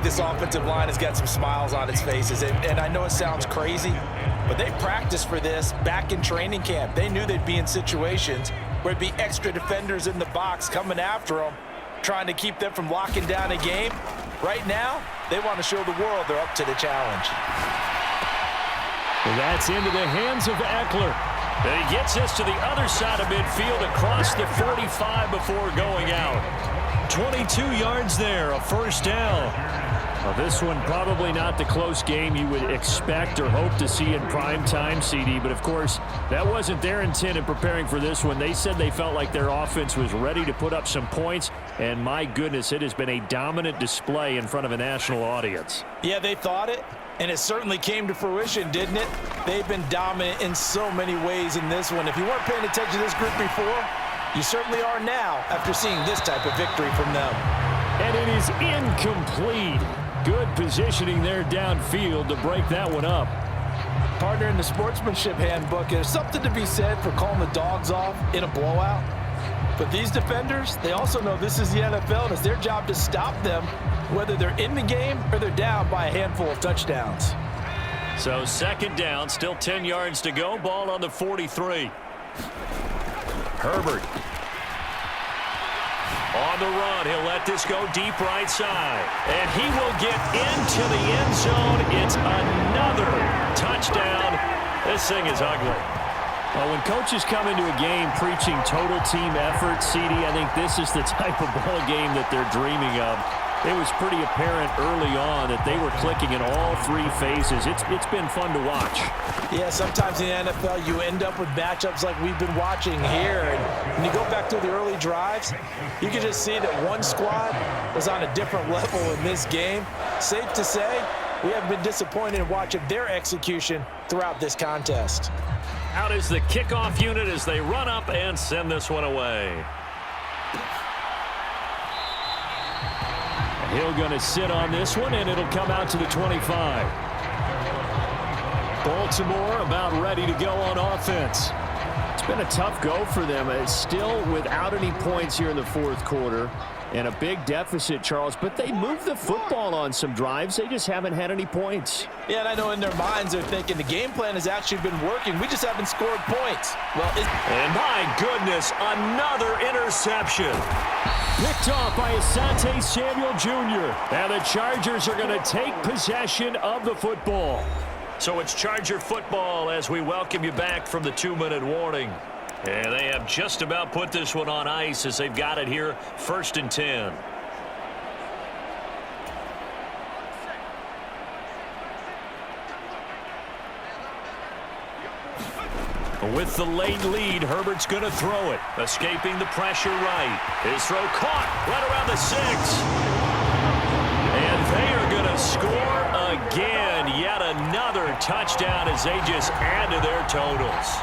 this offensive line has got some smiles on its faces. And I know it sounds crazy, but they practiced for this back in training camp. They knew they'd be in situations where there'd be extra defenders in the box coming after them, trying to keep them from locking down a game. Right now, they want to show the world they're up to the challenge. And that's into the hands of Eckler. And he gets us to the other side of midfield across the 45 before going out. 22 yards there, a first down. Well, this one probably not the close game you would expect or hope to see in prime time, CD. But, of course, that wasn't their intent in preparing for this one. They said they felt like their offense was ready to put up some points. And, my goodness, it has been a dominant display in front of a national audience. Yeah, they thought it, and it certainly came to fruition, didn't it? They've been dominant in so many ways in this one. If you weren't paying attention to this group before, you certainly are now after seeing this type of victory from them. And it is incomplete. Good positioning there downfield to break that one up. Partner, in the sportsmanship handbook, there's something to be said for calling the dogs off in a blowout. But these defenders, they also know this is the NFL, and it's their job to stop them, whether they're in the game or they're down by a handful of touchdowns. So second down, still 10 yards to go. Ball on the 43. Herbert. On the run, he'll let this go deep right side. And he will get into the end zone. It's another touchdown. This thing is ugly. Well, when coaches come into a game preaching total team effort, CD, I think this is the type of ball game that they're dreaming of. It was pretty apparent early on that they were clicking in all three phases. It's been fun to watch. Yeah, sometimes in the NFL you end up with matchups like we've been watching here. And when you go back to the early drives, you can just see that one squad was on a different level in this game. Safe to say, we haven't been disappointed in watching their execution throughout this contest. Out is the kickoff unit as they run up and send this one away. Hill going to sit on this one, and it'll come out to the 25. Baltimore about ready to go on offense. It's been a tough go for them. It's still without any points here in the fourth quarter. And a big deficit, Charles, but they moved the football on some drives. They just haven't had any points. Yeah, and I know in their minds they're thinking the game plan has actually been working. We just haven't scored points. Well, and my goodness, another interception. Picked off by Asante Samuel Jr. And the Chargers are going to take possession of the football. So it's Charger football as we welcome you back from the 2-minute warning. And they have just about put this one on ice as they've got it here, 1st and 10. With the late lead, Herbert's going to throw it. Escaping the pressure right. His throw caught right around the 6. And they are going to score again. Yet another touchdown as they just add to their totals.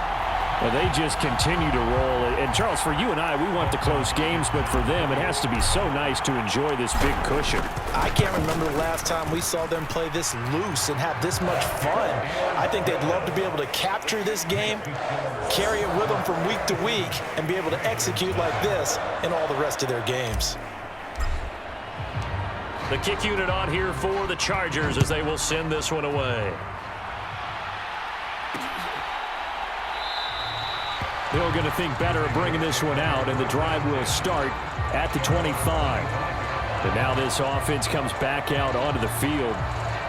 Well, they just continue to roll. And, Charles, for you and I, we want the close games, but for them, it has to be so nice to enjoy this big cushion. I can't remember the last time we saw them play this loose and have this much fun. I think they'd love to be able to capture this game, carry it with them from week to week, and be able to execute like this in all the rest of their games. The kick unit on here for the Chargers as they will send this one away. They're going to think better of bringing this one out, and the drive will start at the 25. And now this offense comes back out onto the field.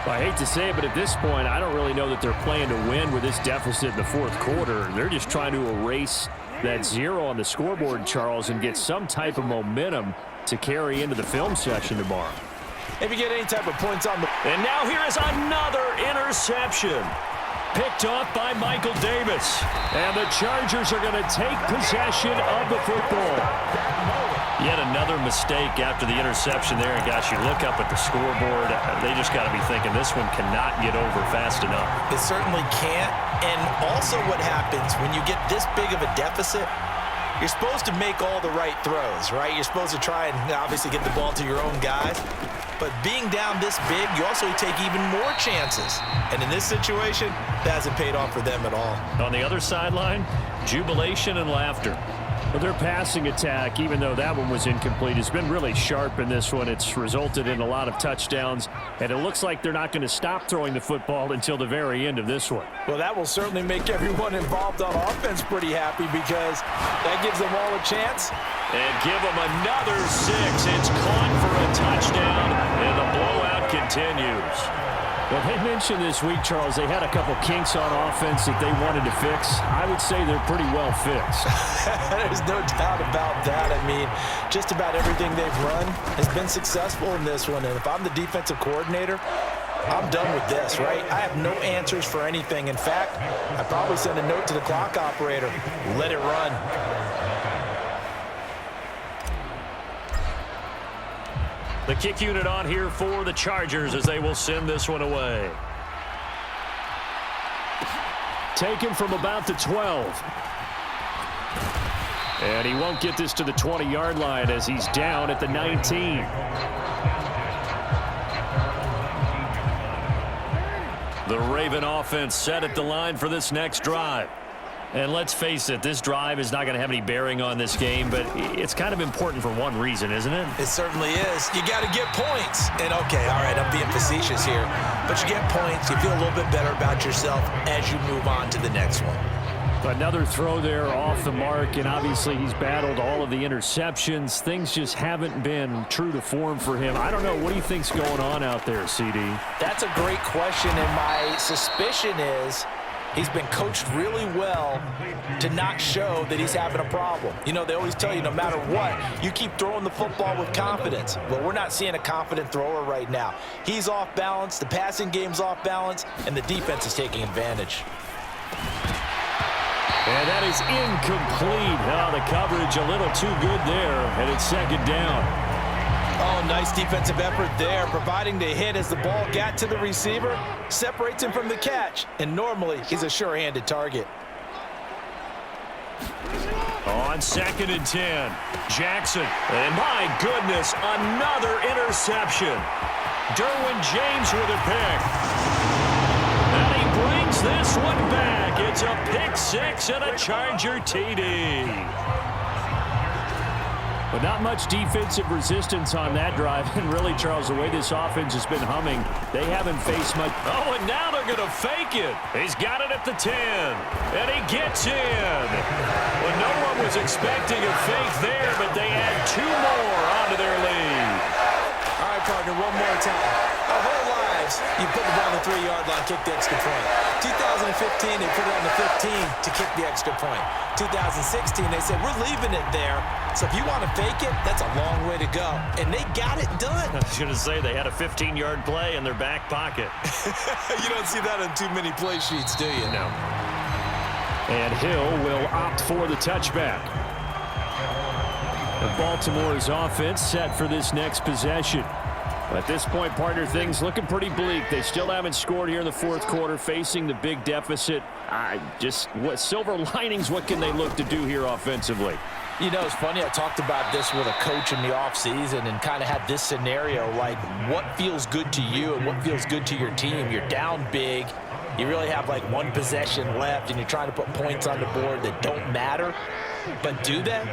I hate to say it, but at this point, I don't really know that they're playing to win with this deficit in the fourth quarter. They're just trying to erase that 0 on the scoreboard, Charles, and get some type of momentum to carry into the film session tomorrow. If you get any type of points on the... And now here is another interception. Picked off by Michael Davis. And the Chargers are going to take possession of the football. Yet another mistake after the interception there. And gosh, you look up at the scoreboard, they just got to be thinking this one cannot get over fast enough. It certainly can't. And also what happens when you get this big of a deficit, you're supposed to make all the right throws, right? You're supposed to try and obviously get the ball to your own guys. But being down this big, you also take even more chances. And in this situation, that hasn't paid off for them at all. On the other sideline, jubilation and laughter. Well, their passing attack, even though that one was incomplete, has been really sharp in this one. It's resulted in a lot of touchdowns, and it looks like they're not going to stop throwing the football until the very end of this one. Well, that will certainly make everyone involved on offense pretty happy because that gives them all a chance. And give them another 6. It's caught for a touchdown, and the blowout continues. Well, they mentioned this week, Charles, they had a couple kinks on offense that they wanted to fix. I would say they're pretty well fixed. There's no doubt about that. I mean, just about everything they've run has been successful in this one. And if I'm the defensive coordinator, I'm done with this, right? I have no answers for anything. In fact, I'd probably send a note to the clock operator. Let it run. The kick unit on here for the Chargers as they will send this one away. Taken from about the 12. And he won't get this to the 20-yard line as he's down at the 19. The Raven offense set at the line for this next drive. And let's face it, this drive is not going to have any bearing on this game, but it's kind of important for one reason, isn't it? It certainly is. You got to get points. And, okay, all right, I'm being facetious here. But you get points, you feel a little bit better about yourself as you move on to the next one. Another throw there off the mark, and obviously he's battled all of the interceptions. Things just haven't been true to form for him. I don't know. What do you think's going on out there, CD? That's a great question, and my suspicion is he's been coached really well to not show that he's having a problem. You know, they always tell you no matter what, you keep throwing the football with confidence. Well, we're not seeing a confident thrower right now. He's off balance, the passing game's off balance, and the defense is taking advantage. And that is incomplete. Oh, the coverage a little too good there, and it's second down. Oh, nice defensive effort there, providing the hit as the ball got to the receiver, separates him from the catch, and normally he's a sure-handed target. On 2nd and 10, Jackson. And my goodness, another interception. Derwin James with a pick. And he brings this one back. It's a pick 6 and a Charger TD. But not much defensive resistance on that drive. And really, Charles, the way this offense has been humming, they haven't faced much. Oh, and now they're going to fake it. He's got it at the 10. And he gets in. Well, no one was expecting a fake there, but they add 2 more onto their lead. All right, partner, one more time. Our whole lives, you put the ball on the 3-yard line, kick the extra point. 2015, they put it on the 15 to kick the extra point. 2016, they said, we're leaving it there. So if you want to fake it, that's a long way to go. And they got it done. I was going to say they had a 15-yard play in their back pocket. You don't see that on too many play sheets, do you? No. And Hill will opt for the touchback. And Baltimore's offense set for this next possession. At this point, partner, things looking pretty bleak. They still haven't scored here in the fourth quarter, facing the big deficit. What silver linings, what can they look to do here offensively? You know, it's funny, I talked about this with a coach in the offseason and kind of had this scenario, like what feels good to you and what feels good to your team. You're down big. You really have like one possession left, and you're trying to put points on the board that don't matter. But do they?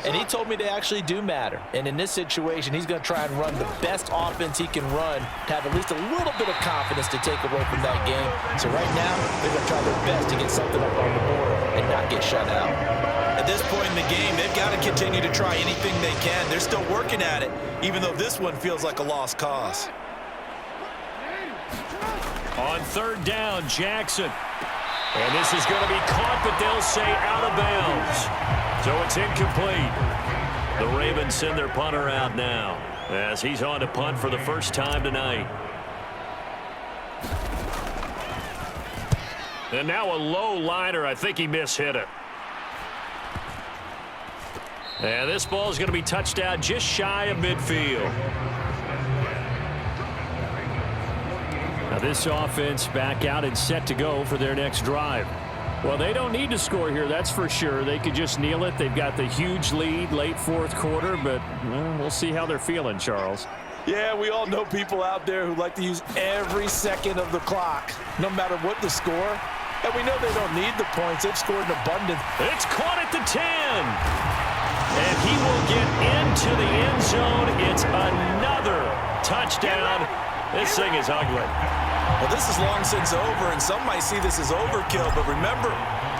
And he told me they actually do matter. And in this situation, he's going to try and run the best offense he can run to have at least a little bit of confidence to take away from that game. So right now, they're going to try their best to get something up on the board and not get shut out. At this point in the game, they've got to continue to try anything they can. They're still working at it, even though this one feels like a lost cause. On 3rd down, Jackson. And this is going to be caught, but they'll say out of bounds. So it's incomplete. The Ravens send their punter out now as he's on to punt for the first time tonight. And now a low liner. I think he mishit it. And this ball is going to be touched out just shy of midfield. Now this offense back out and set to go for their next drive. Well, they don't need to score here, that's for sure. They could just kneel it. They've got the huge lead late fourth quarter, but we'll see how they're feeling, Charles. Yeah, we all know people out there who like to use every second of the clock, no matter what the score. And we know they don't need the points. They've scored in abundance. It's caught at the 10. And he will get into the end zone. It's another touchdown. This thing is ugly. Well, this is long since over, and some might see this as overkill. But remember,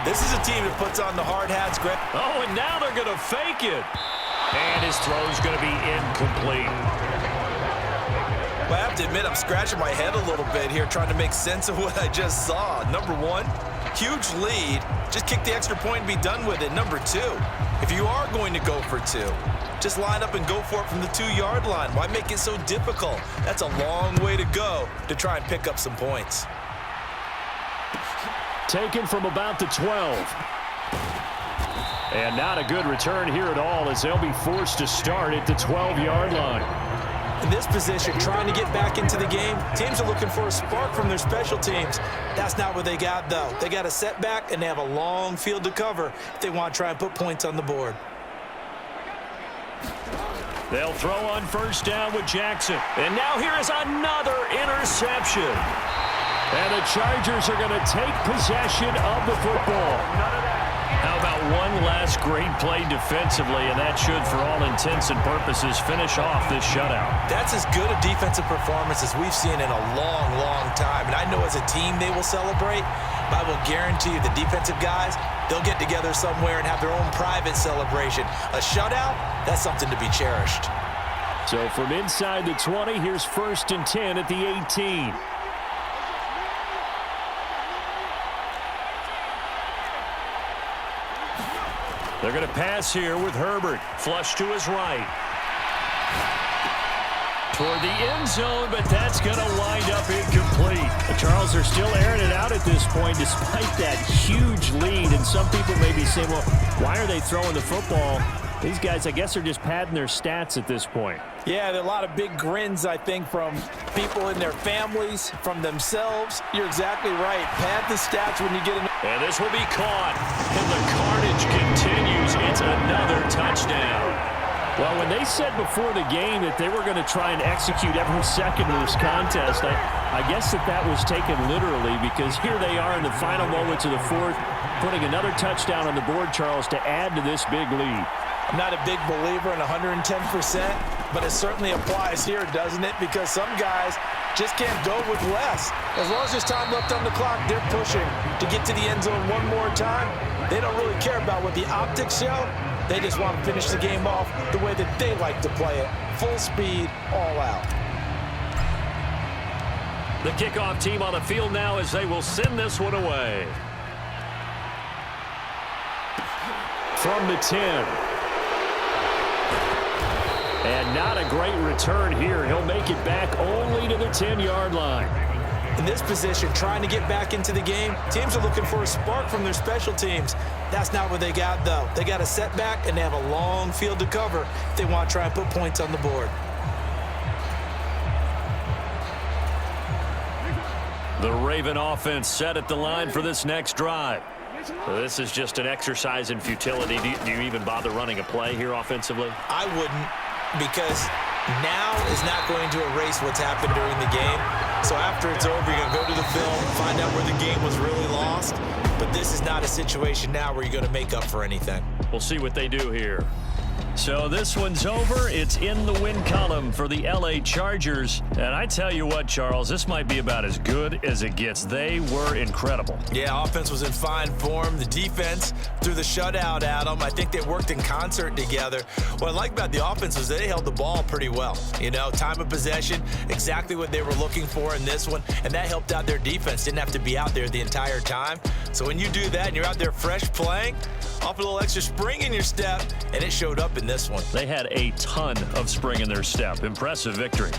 this is a team that puts on the hard hats. Oh, and now they're going to fake it. And his throw's going to be incomplete. Well, I have to admit, I'm scratching my head a little bit here trying to make sense of what I just saw. Number one, huge lead. Just kick the extra point and be done with it. Number two, if you are going to go for two, just line up and go for it from the 2-yard line. Why make it so difficult? That's a long way to go to try and pick up some points. Taken from about the 12. And not a good return here at all as they'll be forced to start at the 12-yard line. In this position, trying to get back into the game, teams are looking for a spark from their special teams. That's not what they got, though. They got a setback, and they have a long field to cover if they want to try and put points on the board. They'll throw on first down with Jackson. And now here is another interception. And the Chargers are going to take possession of the football. How about one last great play defensively, and that should, for all intents and purposes, finish off this shutout. That's as good a defensive performance as we've seen in a long, long time. And I know as a team they will celebrate, but I will guarantee you the defensive guys, they'll get together somewhere and have their own private celebration. A shutout, that's something to be cherished. So from inside the 20, here's 1st and 10 at the 18. They're going to pass here with Herbert. Flush to his right. Toward the end zone, but that's going to wind up incomplete. The Charles are still airing it out at this point despite that huge lead. And some people may be saying, well, why are they throwing the football? These guys, I guess, are just padding their stats at this point. Yeah, there are a lot of big grins, I think, from people in their families, from themselves. You're exactly right. Pad the stats when you get in. And this will be caught. And the carnage continues. It's another touchdown. Well, when they said before the game that they were going to try and execute every second of this contest, I guess that was taken literally because here they are in the final moments of the fourth, putting another touchdown on the board, Charles, to add to this big lead. I'm not a big believer in 110%, but it certainly applies here, doesn't it? Because some guys just can't go with less. As long as there's time left on the clock, they're pushing to get to the end zone one more time. They don't really care about what the optics show. They just want to finish the game off the way that they like to play it. Full speed, all out. The kickoff team on the field now as they will send this one away. From the 10. And not a great return here. He'll make it back only to the 10-yard line. In this position, trying to get back into the game, teams are looking for a spark from their special teams. That's not what they got, though. They got a setback, and they have a long field to cover if they want to try and put points on the board. The Raven offense set at the line for this next drive. So this is just an exercise in futility. Do you even bother running a play here offensively? I wouldn't, because now is not going to erase what's happened during the game. So after it's over, you're going to go to the film, find out where the game was really lost. But this is not a situation now where you're going to make up for anything. We'll see what they do here. So this one's over. It's in the win column for the LA Chargers. And I tell you what, Charles, this might be about as good as it gets. They were incredible. Yeah, offense was in fine form. The defense threw the shutout at them. I think they worked in concert together. What I like about the offense was they held the ball pretty well. You know, time of possession, exactly what they were looking for in this one. And that helped out their defense. Didn't have to be out there the entire time. So when you do that and you're out there fresh playing, off a little extra spring in your step, and it showed up in this one. They had a ton of spring in their step. Impressive victory.